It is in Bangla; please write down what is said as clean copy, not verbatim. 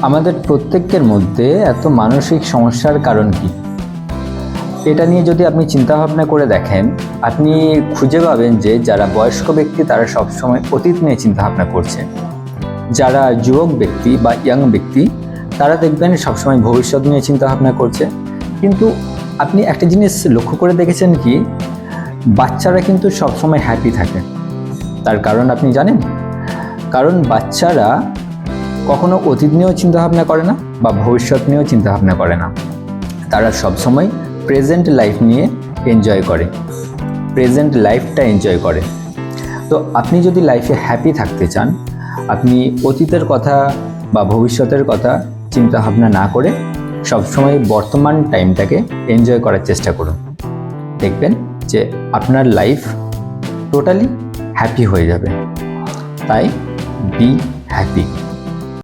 আমাদের প্রত্যেকের মধ্যে এত মানসিক সমস্যার কারণ কি? এটা নিয়ে যদি আপনি চিন্তা ভাবনা করে দেখেন, আপনি খুঁজে পাবেন যে যারা বয়স্ক ব্যক্তি তারা সবসময় অতীত নিয়ে চিন্তা ভাবনা করছে। যারা যুবক ব্যক্তি বা ইয়াং ব্যক্তি তারা দেখবেন সবসময় ভবিষ্যৎ নিয়ে চিন্তা ভাবনা করছে। কিন্তু আপনি একটা জিনিস লক্ষ্য করে দেখেছেন কি, বাচ্চারা কিন্তু সবসময় হ্যাপি থাকে। তার কারণ আপনি জানেন? কারণ বাচ্চারা কখনো অতীত নিয়েও চিন্তাভাবনা করে না বা ভবিষ্যৎ নিয়েও চিন্তাভাবনা করে না। তারা সবসময় প্রেজেন্ট লাইফ নিয়ে এনজয় করে, প্রেজেন্ট লাইফটা এনজয় করে। তো আপনি যদি লাইফে হ্যাপি থাকতে চান, আপনি অতীতের কথা বা ভবিষ্যতের কথা চিন্তাভাবনা না করে সবসময় বর্তমান টাইমটাকে এনজয় করার চেষ্টা করুন। দেখবেন যে আপনার লাইফ টোটালি হ্যাপি হয়ে যাবে। তাই বি হ্যাপি।